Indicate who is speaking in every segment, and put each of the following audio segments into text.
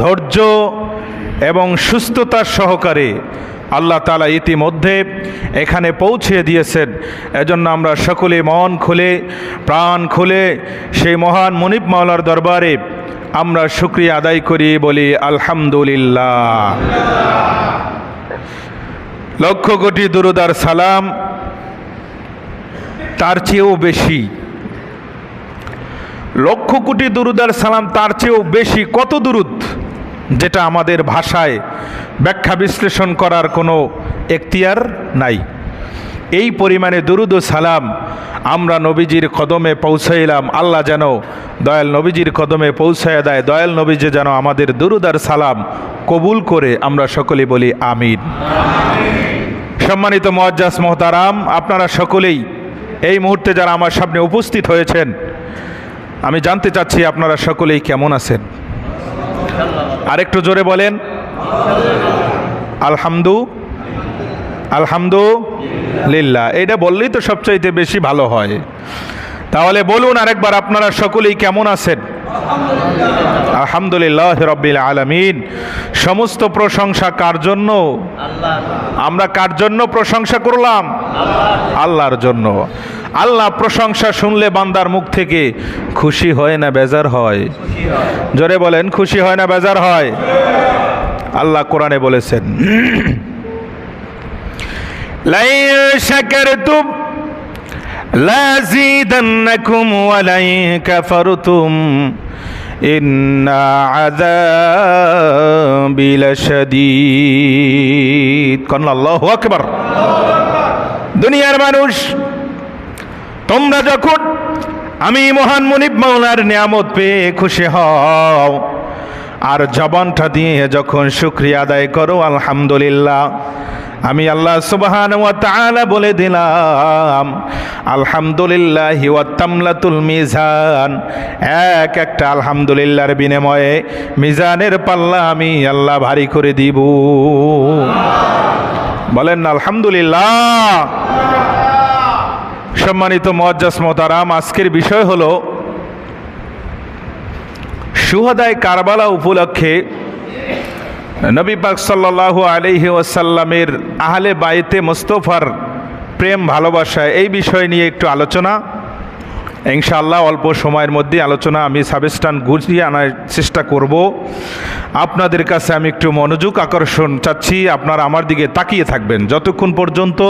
Speaker 1: ধৈর্য এবং সুস্থতার সহকারে আল্লাহ তাআলা ইতিমধ্যে এখানে পৌঁছে দিয়েছেন। এজন্য আমরা সকলে মন খুলে প্রাণ খুলে সেই মহান মুনিব মাওলার দরবারে আমরা শুকরিয়া আদায় করি, বলি আলহামদুলিল্লাহ। লক্ষ কোটি দুরূদ আর সালাম তার চেয়েও বেশি, লক্ষ কোটি দুরূদ আর সালাম তার চেয়েও বেশি। কত দুরূদ, যেটা আমাদের ভাষায় ব্যাখ্যা বিশ্লেষণ করার কোনো এখতিয়ার নাই। এই পরিমাণে দুরূদ ও সালাম আমরা নবীজির কদমে পৌঁছাইলাম। আল্লাহ যেন দয়াল নবীজির কদমে পৌঁছায় দেয়, দয়াল নবীজি যেন আমাদের দুরূদ আর সালাম কবুল করে। আমরা সকলে বলি আমিন। সম্মানিত মুআজ্জাজ মোহতারাম, আপনারা সকলেই এই মুহূর্তে যারা আমার সামনে উপস্থিত হয়েছেন, আমি জানতে চাচ্ছি আপনারা সকলেই কেমন আছেন? আরেকটু জোরে বলেন আলহামদুলিল্লাহ। এটা বললেই তো সবচাইতে বেশি ভালো হয়। তাহলে বলুন আরেকবার, আপনারা সকলেই কেমন আছেন? আলহামদুলিল্লাহ রাব্বিল আলামিন। সমস্ত প্রশংসা কার জন্য? আমরা কার জন্য প্রশংসা করলাম? আল্লাহর জন্য। আল্লাহ প্রশংসা শুনলে বান্দার মুখ থেকে খুশি হয় না বেজার হয়? জোরে বলেন, খুশি হয় না বেজার হয়? আল্লাহ কোরআনে বলেছেন, লাইন শাকারতুম লাযীদান্নাকুম ওয়া লাইন কাফারতুম ইন্না আযাবি লাশাদীদ। আল্লাহু আকবার। দুনিয়ার মানুষ, তোমরা যখন আমি মহান মুনিব মাওলার নিয়ামত পেয়ে খুশি হও আর জবানটা দিয়ে যখন শুকরিয়া আদায় করো আলহামদুলিল্লাহ, আমি আল্লাহ সুবহানাহু ওয়া তাআলা বলে দিলাম আলহামদুলিল্লাহি ওয়া তামলাতুল মিজান। এক একটা আলহামদুলিল্লাহর বিনিময়ে মিজানের পাল্লা আমি আল্লাহ ভারী করে দিব। বলেন না আলহামদুলিল্লাহ। সম্মানিত মুআজ্জাজ মোহতারাম, আজকের বিষয় হলো শুহাদায়ে কারবালা উপলক্ষে নবী পাক সাল্লাল্লাহু আলাইহি ওয়াসাল্লামের আহলে বাইতে মুস্তাফার প্রেম ভালোবাসা, এই বিষয় নিয়ে একটু আলোচনা। ইনশাআল্লাহ অল্প সময়ের মধ্যে আলোচনা আমি সাবস্টান গুছিয়ে আনার চেষ্টা করব। আপনাদের কাছে আমি একটু মনোযোগ আকর্ষণ চাচ্ছি। আপনারা আমার দিকে তাকিয়ে থাকবেন যতক্ষণ পর্যন্ত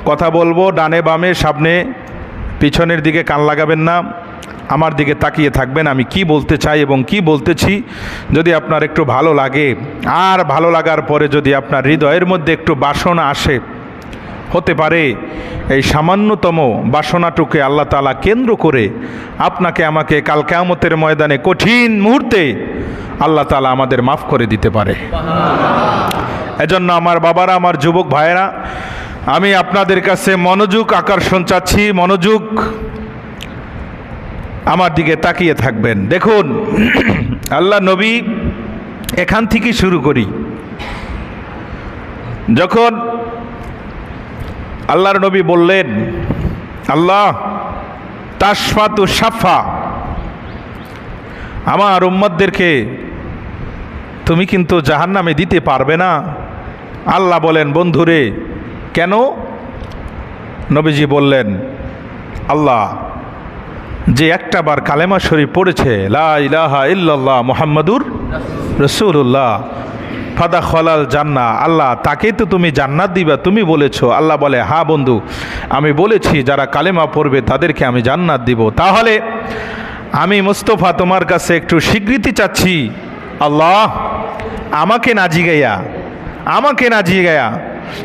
Speaker 1: কথা বলবো। ডানে বামে সামনে পিছনের দিকে কান লাগাবেন না, আমার দিকে তাকিয়ে থাকবেন আমি কি বলতে চাই এবং কি বলতেছি। যদি আপনার একটু ভালো লাগে, আর ভালো লাগার পরে যদি আপনার হৃদয়ের মধ্যে একটু বাসনা আসে, হতে পারে এই সামান্যতম বাসনাটুকে আল্লাহ তাআলা কেন্দ্র করে আপনাকে আমাকে কাল কিয়ামতের ময়দানে কঠিন মুহূর্তে আল্লাহ তাআলা আমাদের মাফ করে দিতে পারে। এজন্য আমার বাবারা, আমার যুবক ভাইয়েরা, আমি আপনাদের কাছে মনোযোগ আকর্ষণ চাচ্ছি। মনোযোগ, আমার দিকে তাকিয়ে থাকবেন। দেখুন, আল্লাহ নবী, এখান থেকে শুরু করি। যখন আল্লাহর নবী বললেন, আল্লাহ তাশফাতু শাফা, আমার উম্মতদেরকে তুমি কিন্তু জাহান্নামে দিতে পারবে না। আল্লাহ বলেন, বন্ধুরে কেন? নবীজি বললেন, আল্লাহ যে একটা বার কালেমা শরীফ পড়েছে লা ইলাহা ইল্লাল্লাহ মুহাম্মাদুর রাসূলুল্লাহ ফাদাখালাল জান্নাহ, আল্লাহ তাকে তো তুমি জান্নাত দিবা, তুমি বলেছো। আল্লাহ বলে, হ্যাঁ বন্ধু, আমি বলেছি যারা কালেমা পড়বে তাদেরকে আমি জান্নাত দিব। তাহলে আমি মুস্তাফা তোমার কাছে একটু স্বীকৃতি চাচ্ছি, আল্লাহ আমাকে না জিগায়া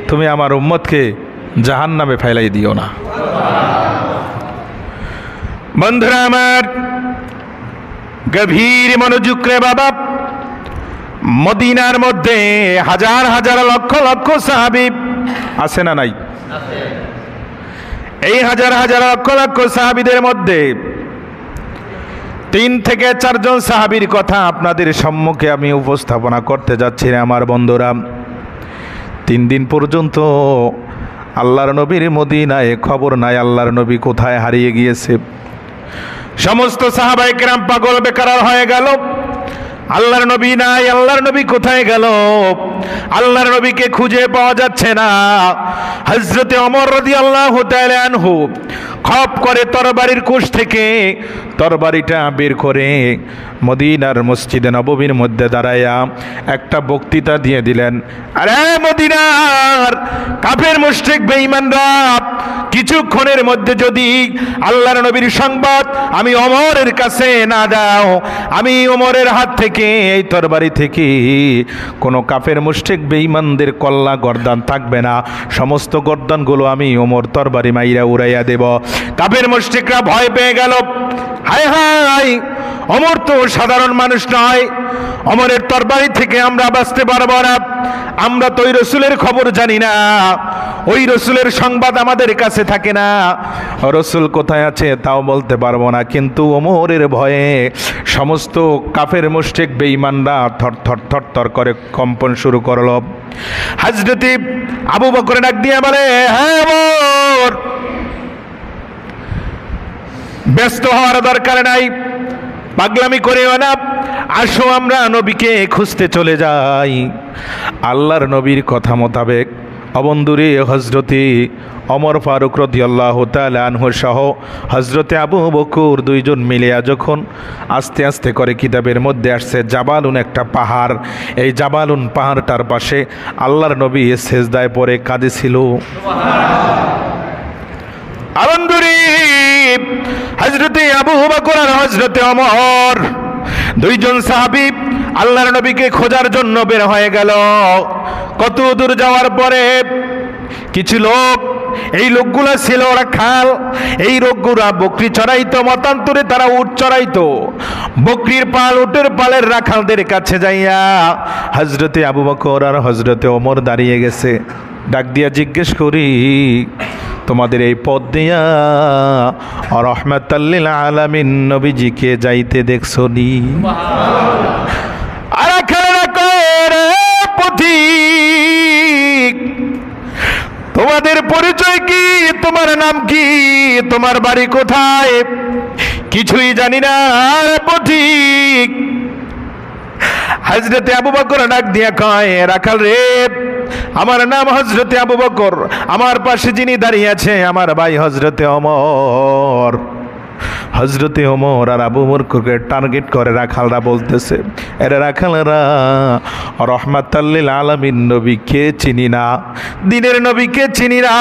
Speaker 1: তুমি আমার উম্মতকে জাহান্নামে ফেলাই দিও না। বন্ধুরা আমার, গভীর মনোযোগ রে বাবা। মদিনার মধ্যে হাজার হাজার লক্ষ লক্ষ সাহাবী আছে না নাই? এই হাজার হাজার লক্ষ লক্ষ সাহাবীদের মধ্যে 3 থেকে 4 জন সাহাবীর কথা আপনাদের সম্মুখে আমি উপস্থাপনা করতে যাচ্ছি। আমার বন্ধুরা, 3 দিন পর্যন্ত আল্লাহর নবীর মদিনায় খবর নাই আল্লাহর নবী কোথায় হারিয়ে গিয়েছে। সমস্ত সাহাবায়ে কেরাম পাগল বেকরার হয়ে গেল। আল্লাহর নবী নাই, আল্লাহর নবী কোথায় গেল? আল্লাহর নবীকে খুঁজে পাওয়া যাচ্ছে না। হযরতে ওমর রাদিয়াল্লাহু তাআলা আনহু খপ করে তরবারির কুশ থেকে তরবারিটা বের করে মদিনার মসজিদে নববীর মধ্যে দাঁড়ায়া একটা বক্তৃতা দিয়ে দিলেন। আরে মদিনার কাফের মুশরিক বেঈমানরা, কিছুক্ষণের মধ্যে যদি আল্লাহর নবীর সংবাদ আমি ওমরের কাছে না দাও, আমি ওমরের হাত থেকে এই তরবারি থেকে কোনো কাফের মুশরিক বেঈমানদের কল্লা গর্দান থাকবে না, সমস্ত গর্দানগুলো আমি ওমর তরবারি মাইরা উড়াইয়া দেব। কাফের মুশরিকরা ভয় পেয়ে গেল। হায় হায়, ওমর তো সাধারণ মানুষ নয়, ওমরের তরবারি থেকে আমরা বাঁচতে পারবো না। আমরা তো ওই রসুলের খবর জানি না, ওই রসুলের সংবাদ আমাদের কাছে থাকে না, রসুল কোথায় আছে তাও বলতে পারবো না। কিন্তু ওমরের ভয়ে সমস্ত কাফের মুশরিক বেঈমানরা থর থর থর থর করে কম্পন শুরু করলো। হযরতে আবু বকর ডাক দিয়ে বলে, হ্যাঁ ওমর, ব্যস্ত হওয়ার দরকার নাই, পাগলামি করেও না, আসো আমরা নবীকে খুঁজতে চলে যাই। আল্লাহর নবীর কথা মোতাবেক অবন্ধুরে হযরতে ওমর ফারুক রাদিয়াল্লাহু তাআলা আনহু সহ হযরতে আবু বকর দুইজন মিলিয়া যখন আস্তে আস্তে করে কিতাবের মধ্যে আসছে জাবালুন একটা পাহাড়, এই জাবালুন পাহাড়টার পাশে আল্লাহর নবী সেজদায় পড়ে কাঁদেছিল। আবন্ধুরে হযরতে আবু বকর আর হযরতে ওমর দুইজন সাহাবী আল্লাহর নবীকে খোঁজার জন্য বের হয়ে গেল। কত দূর যাওয়ার পরে কিছু লোক, এই লোকগুলা ছিল রাখাল, এই লোকগুলা বকরি চড়াইতো, মতান্তরে তারা উট চড়াইতো। বকরির পাল, উটের পালের রাখালদের কাছে যাইয়া হযরতে আবু বকর আর হযরতে ওমর দাঁড়িয়ে গেছে। ডাক দিয়া জিজ্ঞেস করি, তোমাদের এই পথ দিয়া রাহমাতাল লিল আলামিন নবীজিকে যাইতে দেখছো নি? আর খেলা করে পথিক, তোমাদের পরিচয় কি? তোমার নাম কি? তোমার বাড়ি কোথায়? কিছুই জানি না পথিক। হযরতে আবু বকর ডাক দিয়া কয়, রাখাল রে, আমার নাম হযরতে আবু বকর, আমার পাশে যিনি দাঁড়িয়ে আছে আমার ভাই হযরতে ওমর। হযরতে ওমর আর আবু বকরকে টার্গেট করে রাখালরা বলতেছে, এরা রাখালরা রাহমাতাল লিল আলামিন নবীকে চিনি না, দিনের নবীকে চিনি না।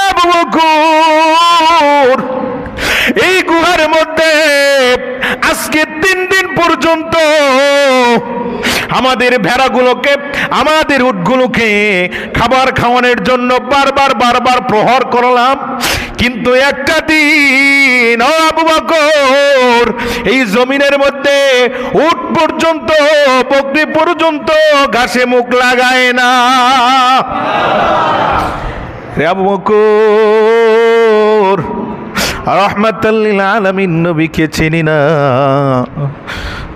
Speaker 1: আবু বকর, এই গুহার মধ্যে আজকে 3 দিন পর্যন্ত আমাদের ভেড়াগুলোকে, আমাদের উটগুলোকে খাবার খাওয়ানোর জন্য বারবার প্রহর করলাম, কিন্তু একটা দিন আবু বকর এই জমিনের মধ্যে উট পর্যন্ত, বকরি পর্যন্ত ঘাসে মুখ লাগায় না। রে আবু বকর, রাহমাতাল লিল আলামিন নবীকে চিনি না,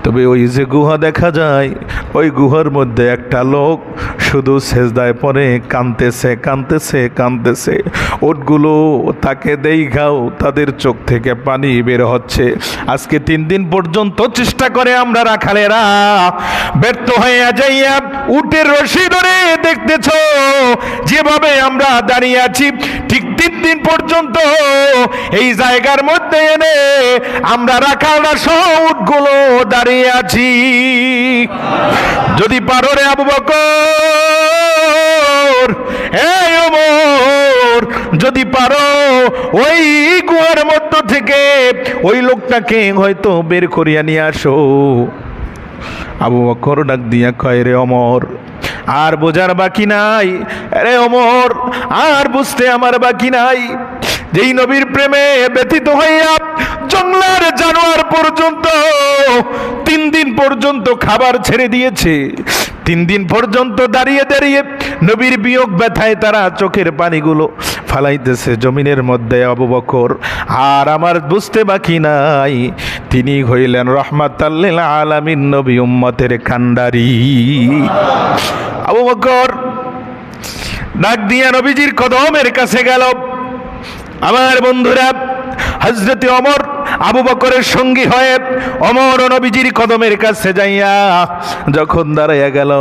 Speaker 1: তবে ওই যে গুহা দেখা যায়, ওই গুহার মধ্যে একটা লোক শুধু সেজদায় পড়ে কাঁদতেছে কাঁদতেছে কাঁদতেছে। ওটগুলো তাকে দেখাও, তাদের চোখ থেকে পানি বের হচ্ছে। আজকে 3 দিন পর্যন্ত চেষ্টা করে আমরা রাখালেরা ব্যর্থ হয়ে যাইয়া উটের রশি ধরে দেখতেছ যেভাবে আমরা দাঁড়িয়ে আছি, ঠিক 3 দিন পর্যন্ত এই জায়গার মধ্যে এনে আমরা রাখালরা সহ উটগুলো দাঁড়িয়ে আছি। যদি পারো রে আবু বকর, এই ওমর, যদি পারো ওই গুহার মধ্য থেকে ওই লোকটাকে হয়তো বের করিয়া নিয়ে আসো। আবু বকর ডাক দিয়া কয়, রে ওমর, আর বোঝার বাকি নাই, রে ওমর, আর বুঝতে আমার বাকি নাই। যেই নবীর প্রেমে ব্যথিত হইয়া জঙ্গলের জানোয়ার পর্যন্ত 3 দিন পর্যন্ত খাবার ছেড়ে দিয়েছে, 3 দিন পর্যন্ত দাঁড়িয়ে দাঁড়িয়ে নবীর বিয়োগ ব্যথায় তারা চোখের পানিগুলো ফালাইতেছে জমিনের মধ্যে। আবু বকর, আর আমার বুঝতে বাকি নাই, তিনি হইলেন রাহমাতাল লিল আলামিন নবী, উম্মতের কান্ডারি। আবু বকর ডাক দিয়া নবীজির কদমের কাছে গেল। আমার বন্ধুরা, হযরতে ওমর আবু বকরের সঙ্গী হয়ে ওমর নবীজির কদমের কাছে যাইয়া যখন দাঁড়াইয়া গেল,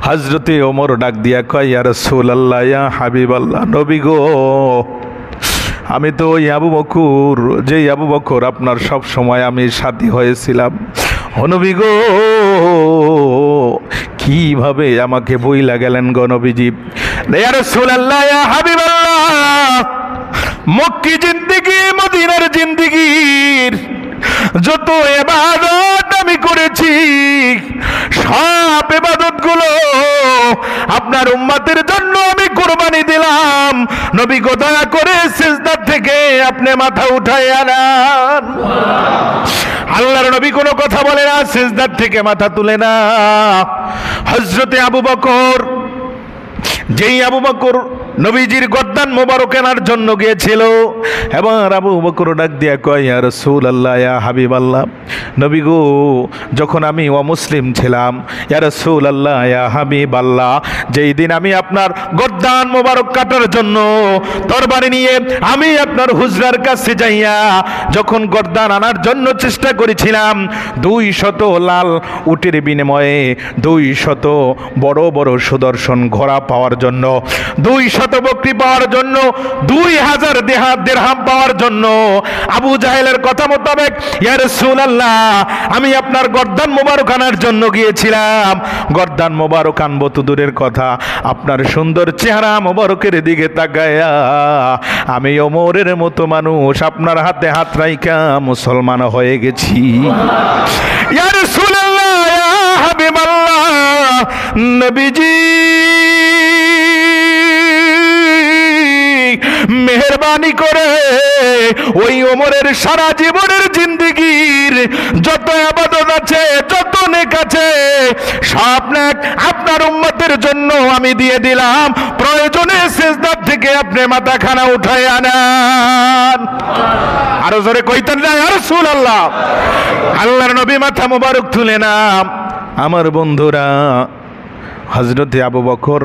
Speaker 1: হযরতে ওমর ডাক দিয়া কয়, ইয়া রাসূলুল্লাহ, ইয়া হাবিবাল্লাহ, নবী গো, আমি তো ওই আবু বকর, যেই আবু বকর আপনার সব সময় আমি সাথী হয়েছিলাম। ও নবী গো, কিভাবে আমাকে বইলা গেলেন গো নবীজি। ইয়া রাসূলুল্লাহ, ইয়া হাবিবাল্লাহ, মক্কি জিন্দেগি, মদিনার জিন্দেগির যত ইবাদত আমি করেছি, সব ইবাদত গুলো আপনার উম্মতের জন্য আমি কুরবানি দিলাম। নবী গো, দয়া করে সিজদা থেকে আপনি মাথা উঠায় আনান। আল্লাহর নবী কোনো কথা বলে না, সিজদা থেকে মাথা তুলে না। হযরতে আবু বকর, যেই আবু বকর নবীজির গর্দান মোবারক আনার জন্য গিয়েছিল, এবার আবু বকর ডাক দিয়া কয়, ইয়া রাসূলুল্লাহ, ইয়া হাবিবাল্লাহ, নবী গো, যখন আমি অমুসলিম ছিলাম, ইয়া রাসূলুল্লাহ, ইয়া হাবিবাল্লাহ, যেই দিন আমি আপনার গর্দান মোবারক কাটার জন্য তরবারি নিয়ে আমি আপনার হুজরার কাছে যাইয়া যখন গর্দান আনার জন্য চেষ্টা করেছিলাম, 200 লাল উটের বিনিময়ে 200 বড় বড় সুদর্শন ঘোড়া পাওয়ার জন্য, 200 বকরি পাওয়ার জন্য, 2000 দিরহাম পাওয়ার জন্য আবু জাহেলের কথা মোতাবেক, ইয়া রাসূলুল্লাহ, আমি আপনার গর্দান মোবারক আনার জন্য গিয়েছিলাম। গর্দান মোবারক আনবো তো দূরের কথা, আপনার সুন্দর চেহারা মোবারকের দিকে তাকায়া আমি ওমরের মতো মানুষ আপনার হাতে হাত রাইখা মুসলমান হয়ে গেছি। ইয়া রাসূলুল্লাহ, ইয়া হাবিবাল্লাহ, নবীজি মেহেরবানি করে ওই ওমরের সারা জীবনের জিন্দেগির যত ইবাদত আছে, যত নেক আছে, সব নেক আপনার উম্মতের জন্য আমি দিয়ে দিলাম। প্রয়োজনে সিজদা থেকে আপনি মাথাখানা উঠায় আনান। আরো জোরে কইতেন না, ইয়া রাসূলুল্লাহ। আল্লাহর নবী মাথা মোবারক তুলে না। আমার বন্ধুরা, হযরতে আবু বকর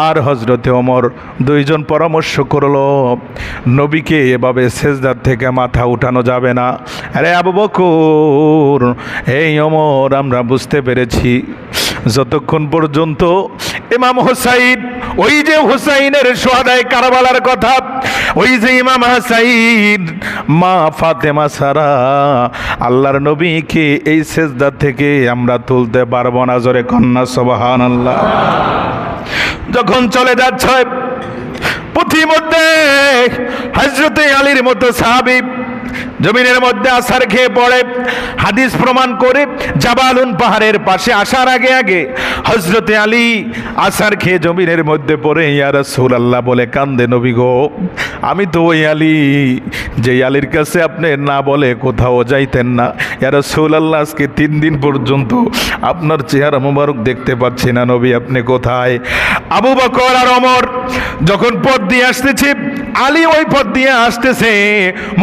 Speaker 1: আর হযরতে ওমর দুইজন পরামর্শ করলো, নবীকে এভাবে সিজদার থেকে মাথা উঠানো যাবে না। আরে আবু বকর, এই ওমর, আমরা বুঝতে পেরেছি যতক্ষণ পর্যন্ত ইমাম হুসাইন, ওই যে হুসাইনের শুহাদায়ে কারবালার কথা, ওই যে ইমাম হুসাইন, মা ফাতেমা ছাড়া আল্লাহর নবীকে এই সিজদা থেকে আমরা তুলতে পারবো না। জোরে কন্যা সুবহানাল্লাহ। যখন চলে যাচ্ছে পথিমধ্যে হযরতে আলীর মতো সাহাবী জমিনের মধ্যে আছার খেয়ে পড়ে, হাদিস প্রমাণ করে জাবালুন পাহাড়ের পাশে আসার আগে আগে হযরতে আলী আছার খেয়ে জমিনের মধ্যে পড়ে ইয়া রাসূলুল্লাহ বলে কান্দে, নবী গো, আমি তো ওই আলী, যে আলীর কাছে আপনি না বলে কোথাও যাইতেন না। ইয়া রাসূলুল্লাহ, আজকে 3 দিন পর্যন্ত আপনার চেহারা মোবারক দেখতে পাচ্ছি না, নবী আপনি কোথায়? আবু বকর আর ওমর যখন পথ দিয়ে আসতেছে, আলী ওই পথ দিয়ে আসতেছে,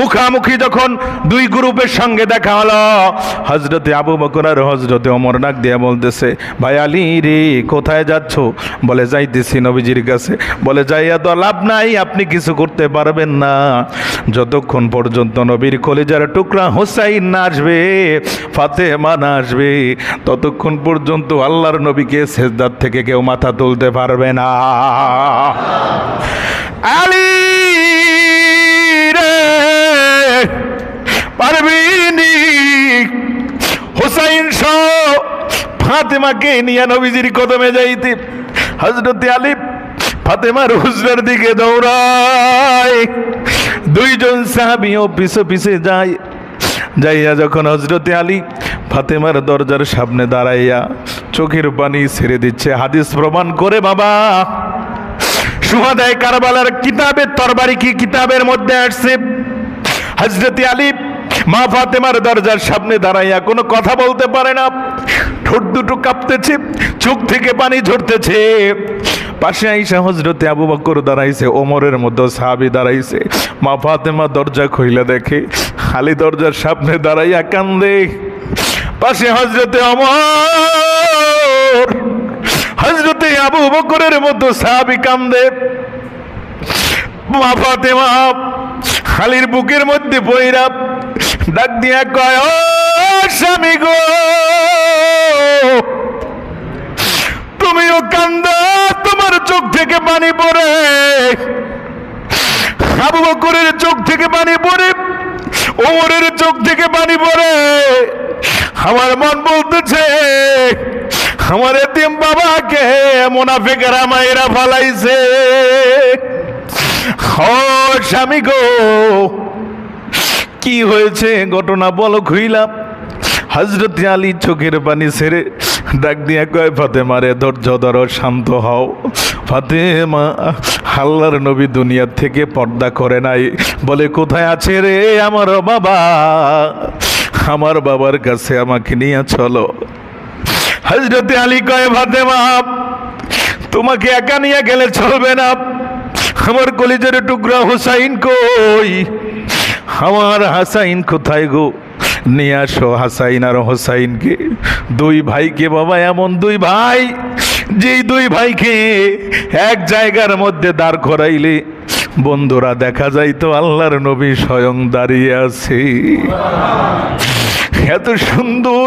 Speaker 1: মুখামুখি যখন দুই গ্রুপের সঙ্গে দেখা হলো, হযরতে আবু বকর আর হযরতে ওমর ডাক দিয়া বলতেছে, ভাই আলী রে, কোথায় যাচ্ছ? বলে যাইতেছি নবীজির কাছে। বলে যাইয়া তো লাভ নাই, আপনি কিছু করতে পারবেন না। যতক্ষণ পর্যন্ত নবীর কলিজার টুকরা হুসাইন না আসবে, ফাতেমা না আসবে, ততক্ষণ পর্যন্ত আল্লাহর নবীকে সিজদার থেকে কেউ মাথা তুলতে পারবে না। আলী রে, পারবিনি হুসাইন সহ ফাতেমাকে নিয়ে নবীজির কদমে যাইতে। হযরতে আলী ফাতেমার হুজরার দিকে দৌড়ায়, দুইজন সাহাবীও পিছে পিছে যায়। যাইয়া যখন হযরতে আলী ফাতেমার দরজার সামনে দাঁড়াইয়া চোখের পানি ছেড়ে দিচ্ছে, হাদিস প্রমাণ করে বাবা, শুহাদায়ে কারবালার কিতাবে তরবারি কি কিতাবের মধ্যে আসছে, হযরতে আলী মা ফাতেমার দরজার সামনে দাঁড়াইয়া কোনো কথা বলতে পারে না, ঠোঁট দুটো কাঁপতেছে, চোখ থেকে পানি ঝরতেছে। পাশে আইসা হযরতে আবু বকর দাঁড়াইছে, ওমরের মতো সাহাবী দাঁড়াইছে। মা ফাতেমা দরজা খুইলা দেখে আলী দরজার সামনে দাঁড়াইয়া কান্দে। পাশে হযরতে ওমর, হযরতে আবু বকরের মতো সাহাবী কান্দে। মা ফাতেমা আলীর বুকের মধ্যে পইরা ডাক দিয়া কয়, ও স্বামী গো, তুমিও কান্দা, তোমার চোখ থেকে পানি পড়ে, আবু বকরের চোখ থেকে পানি পড়ে, ওমরের চোখ থেকে পানি পড়ে। আমার মন বলতেছে আমার এতিম বাবাকে মুনাফিকেরা মায়েরা ফালাইছে। ও স্বামী গো, কি হয়েছে ঘটনা বলো খুইলাম। হযরত আলী চোখের পানি ছেড়ে ডাক দিয়া কয়, ফাতেমা রে, ধৈর্য ধরো, শান্ত হও। ফাতেমা, আল্লাহর নবী দুনিয়ার থেকে পর্দা করে নাই। বলে, কোথায় আছে রে আমার বাবা? আমার বাবার কাছে আমাকে নিয়ে চলো। হযরত আলী কয়, ফাতেমা, তোমাকে একা নিয়ে গেলে চলবে না। আমার কলিজার টুকরা হুসাইন কই? আমার হাসাইন কোথায় গো? নিয়ে আসো হাসাইন আর হোসাইনকে, দুই ভাইকে। বাবা, এমন দুই ভাই, যেই দুই ভাইকে এক জায়গার মধ্যে দাঁড় করাইলে বন্ধুরা দেখা যাইতো আল্লাহর নবী স্বয়ং দাঁড়িয়ে আছে। এত সুন্দর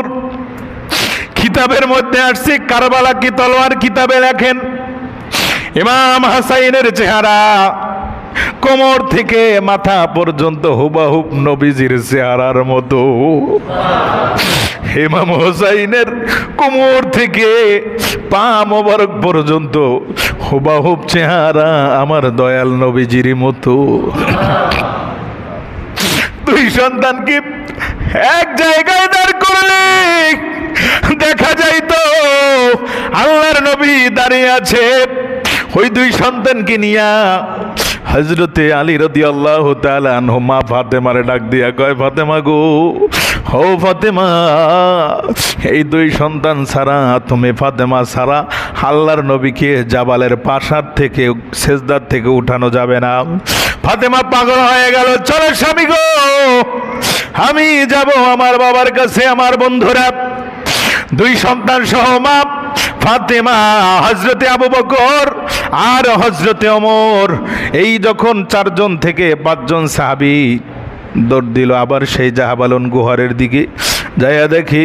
Speaker 1: কিতাবের মধ্যে আসছে, কারবালা কি তলোয়ার কিতাবে লেখেন, ইমাম হাসাইনের চেহারা কোমর থেকে মাথা পর্যন্ত হুবাহুব নবীজির চেহারার মতো। ইমাম হোসাইনের কোমর থেকে পা মোবারক পর্যন্ত হুবাহুব চেহারা আমার দয়াল নবীজির মতো। দুই সন্তানকে এক জায়গায় দাঁড় করলে দেখা যাইতো আল্লাহর নবী দাঁড়িয়ে আছে। ওই দুই সন্তানকে নিয়া হযরতে আলী রাদিয়াল্লাহু তাআলা আনহু মা ফাতেমারে ডাক দিয়া কয়, ফাতেমা গো, ও ফাতেমা, এই দুই সন্তান ছাড়া, তুমি ফাতেমা ছাড়া আল্লাহর নবীকে জাবালের পাশার থেকে, সেজদার থেকে উঠানো যাবে না। ফাতেমা পাগল হয়ে গেল, চলো স্বামী গো, আমি যাব আমার বাবার কাছে। আমার বন্ধুরা, দুই সন্তান সহ মা ফাতেমা, হযরতে আবু বকর আর হযরতে ওমর, এই যখন 4 জন থেকে 5 জন সাহাবী দৌড় দিল আবার সেই জাহাবালন গুহারের দিকে। যাইয়া দেখি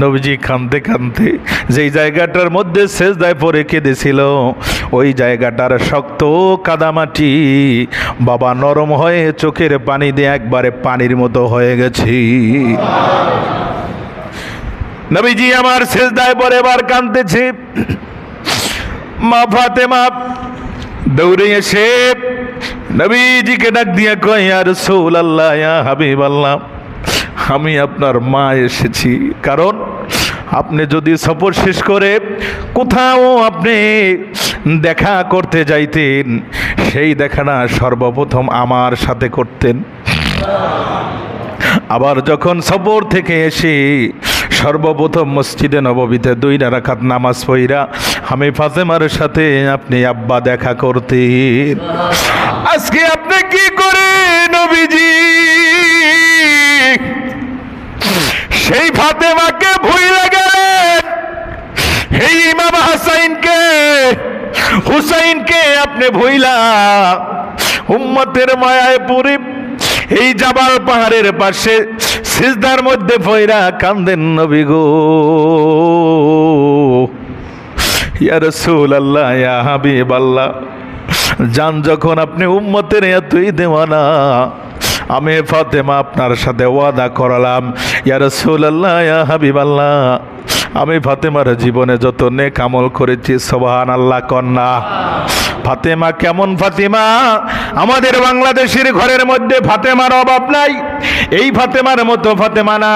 Speaker 1: নবীজি কাঁদতে কাঁদতে যেই জায়গাটার মধ্যে সেজদায় পড়ে কেঁদেছিল, ওই জায়গাটার শক্ত কাদামাটি বাবা নরম হয়ে চোখের পানি দিয়ে একবারে পানির মতো হয়ে গেছে। নবীজি আমার সেজদায় পড়ে এবার কাঁদতেছে। মা ফাতেমা দৌড়ে এসে নবীজিকে ডাক দিয়া কয়, ইয়া রাসূলুল্লাহ, ইয়া হাবিবাল্লাহ, আমি আপনার মা এসেছি। কারণ আপনি যদি সফর শেষ করে কোথাও আপনি দেখা করতে যাইতেন, সেই দেখাটা সর্বপ্রথম আমার সাথে করতেন। আবার যখন সফর থেকে এসে সর্বপ্রথম মসজিদে নববীতে 2 রাকাত নামাজ পড়া আমি ফাতেমার সাথে আপনি আব্বা দেখা করতেন। আজকে আপনি কি করে নবীজি সেই ফাতেমাকে ভুলে গেলেন? এই ইমাম হাসাইনকে, হুসাইনকে আপনি ভুইলা উম্মতের মায়ায় পড়ে এই জাবাল পাহাড়ের পাশে সিজদার মধ্যে পয়রা কান্দেন নবী গো। ইয়া রাসূলুল্লাহ, ইয়া হাবিবাল্লাহ, জান যখন আপনি উম্মতের এতই দেওয়ানা, আমি ফাতেমা আপনার সাথে ওয়াদা করলাম, ইয়া রাসূলুল্লাহ, ইয়া হাবিবাল্লাহ, আমি ফাতেমার জীবনে যত নেক আমল করেছি, সুবহানাল্লাহ কন্যা। ফাতেমা কেমন ফাতেমা? আমাদের বাংলাদেশের ঘরের মধ্যে ফাতেমার অভাব নাই। এই ফাতেমার মতো ফাতেমা না,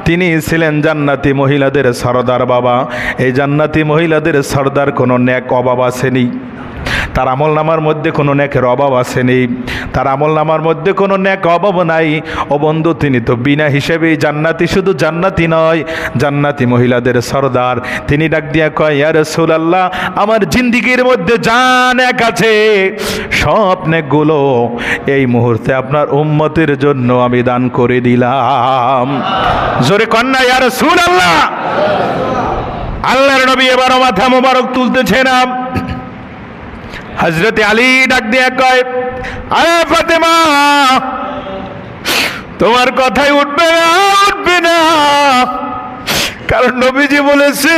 Speaker 1: তিনি ছিলেন জান্নাতি মহিলাদের সরদার বাবা। এই জান্নাতি মহিলাদের সরদার কোনো নেক অভাব আসেনি, তার আমল নামার মধ্যে কোনো নেকের অভাব আসেনি, তার আমল নামার মধ্যে কোনো নেক অভাব নাই। ও বন্ধু, তিনি তো বিনা হিসেবেই জান্নাতি, শুধু জান্নাতি নয়, জান্নাতি মহিলাদের সরদার। তিনি ডাক দিয়া কয়, ইয়া রাসূলুল্লাহ, আমার জিন্দেগির মধ্যে যা নেক আছে সব নেকগুলো এই মুহূর্তে আপনার উম্মতের জন্য আমি দান করে দিলাম। জোরে কন্যা ইয়া রাসূলুল্লাহ। আল্লাহর নবী এবারও মাথা মোবারক তুলতেছেন। হযরতে আলী ডাক দিয়া কয়, আরে ফাতেমা, তোমার কথাই উঠবে না, উঠবে না, কারণ নবীজি বলেছে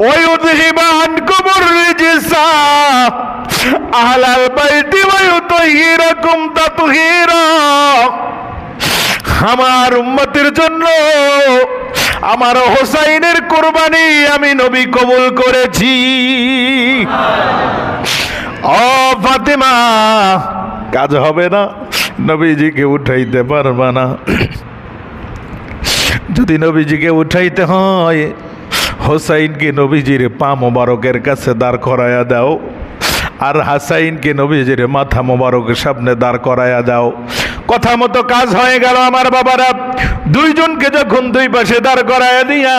Speaker 1: ওই উযহিবান কুবুর রিজসা আহলাল বাইতি ওয়া ইউতাহিরাকুম তাতহীরা। আমার উম্মতের জন্য আমার হোসাইনের কুরবানি আমি নবী কবুল করেছি। ও ফাতেমা, কাজ হবে না, নবীজিকে উঠাইতে পারবা না। যদি নবীজিকে উঠাইতে হয়, হোসাইনকে নবীজির পা মোবারকের কাছে দাঁড় করাইয়া দাও, আর হাসাইনকে নবীজির মাথা মোবারকের সামনে দাঁড় করাইয়া দাও। কথা মতো কাজ হয়ে গেল। আমার বাবারা, দুইজনকে যখন দুই পাশে দাঁড় করাইয়া দিয়া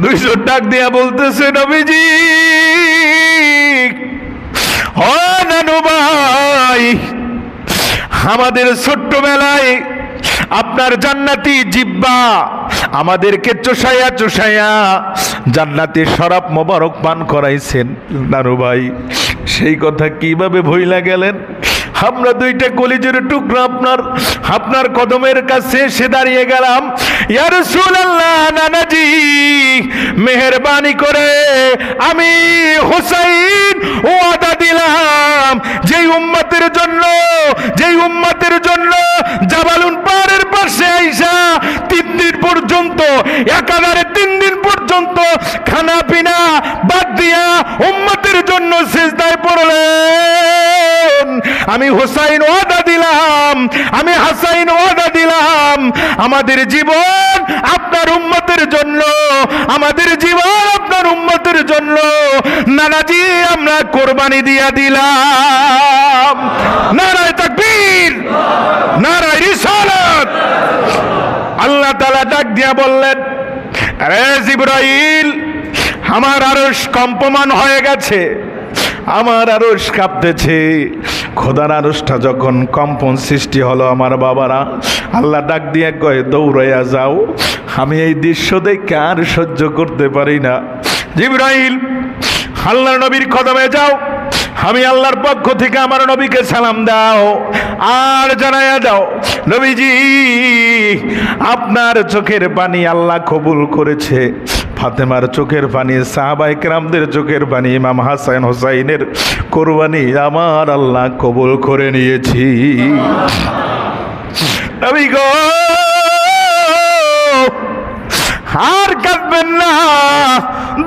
Speaker 1: দুইজন ডাক দিয়া বলতেছে, নবীজি, ও নানু ভাই, আমাদের ছোট্টবেলায় আপনার জান্নাতি জিব্বা আমাদেরকে চুষাইয়া চুষাইয়া জান্নাতি শরাব মোবারক পান করাইছেন। নানু ভাই, সেই কথা কিভাবে ভুইলা গেলেন? আমরা দুইটা কলিজের টুকরা আপনার কদমের কাছে এসে দাঁড়িয়ে গেলাম। ইয়া রাসূলুল্লাহ, নানাজি, মেহেরবানি করে আমি হোসাইন ওয়াদা দিলাম যেই উম্মতের জন্য জাবালুন পাহাড়ের পাশে আইসা 3 দিন পর্যন্ত, একাধারে 3 দিন পর্যন্ত খানা পিনা বাদ দিয়া উম্মতের জন্য সিজদায় পড়লেন। আমি হোসাইন ওয়াদা দিলাম, আমি হাসাইন ওয়াদা দিলাম, আমাদের জীবন আপনার উম্মতের জন্য, আমাদের জীবন আপনার উম্মতের জন্য নানাজি আমরা কোরবানি দিয়া দিলাম। নারায়ে তাকবীর, নারায়ে রিসালাত। আল্লাহ তাআলা ডাক দিয়া বললেন, আরে জিবরাইল, আমার আরশ কম্পমান হয়ে গেছে, আমার আরশ কাঁপতেছে। খোদার আরশটা যখন কম্পন সৃষ্টি হলো, আমার বাবারা, আল্লাহ ডাক দিয়ে কয়, দৌড়াইয়া যাও, আমি এই দৃশ্য দেখে আর সহ্য করতে পারি না। জিবরাইল, আল্লাহর নবীর কদমে যাও, আমি আল্লাহর পক্ষ থেকে আমার নবীকে সালাম দাও, আর জানাইয়া দাও, নবীজি, আপনার চোখের পানি আল্লাহ কবুল করেছে। ফাতেমার চোখের পানি, সাহাবায়ে কেরামদের চোখের পানি, ইমাম হাসান হোসাইনের কোরবানি আমার আল্লাহ কবুল করে নিয়েছি। নবী গো, আর কাঁদবেন না,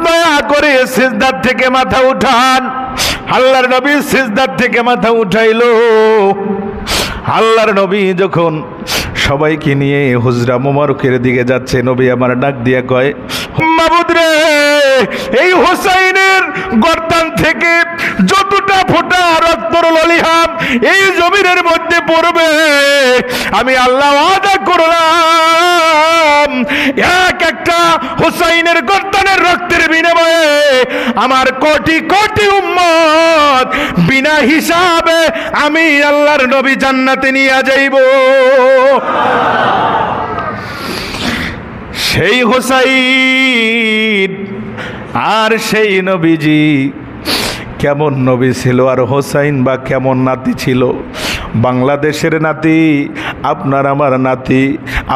Speaker 1: দয়া করে সিজদার থেকে মাথা উঠান। আল্লাহর নবী সিজদার থেকে মাথা উঠাইলো। আল্লাহর নবী যখন সবাইকে নিয়ে হুজরা মোবারকের দিকে যাচ্ছে, নবী আমার ডাক দিয়া কয়, মাবুদ রে, এই হোসাইনের গর্দান থেকে যতটা ফোঁটা রক্তর ললিহাম এই জমিনের মধ্যে পড়বে, আমি আল্লাহ ওয়াদা করলাম, এক একটা হোসাইনের গর্দানের রক্তের বিনিময়ে আমার কোটি কোটি উম্মত বিনা হিসাবে আমি আল্লাহর নবী জান্নাতে নিয়ে যাইব। সেই হোসাইন আর সেই নবীজি কেমন নবী ছিল, আর হোসাইন বা কেমন নাতি ছিল। বাংলাদেশের নাতি, আপনার আমার নাতি,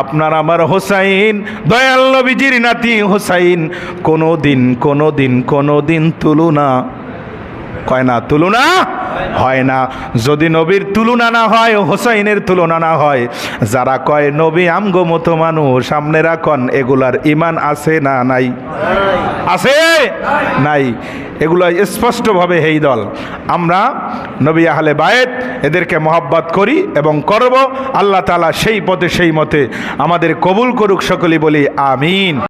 Speaker 1: আপনার আমার হোসাইন, দয়াল নবীজির নাতি হোসাইন, কোনোদিন তুলনা কয় না, তুলনা হয় না। যদি নবীর তুলনা না হয়, হোসাইনের তুলনা না হয়, যারা কয় নবী আমগো মতো মানুষ, সামনে রাখন, এগুলার ইমান আছে না নাই? আছে নাই? এগুলো স্পষ্টভাবে এই দল। আমরা নবী আহলে বায়েত এদেরকে মহব্বত করি এবং করব। আল্লাহ তাআলা সেই পথে সেই মতে আমাদের কবুল করুক, সকলেই বলি আমিন।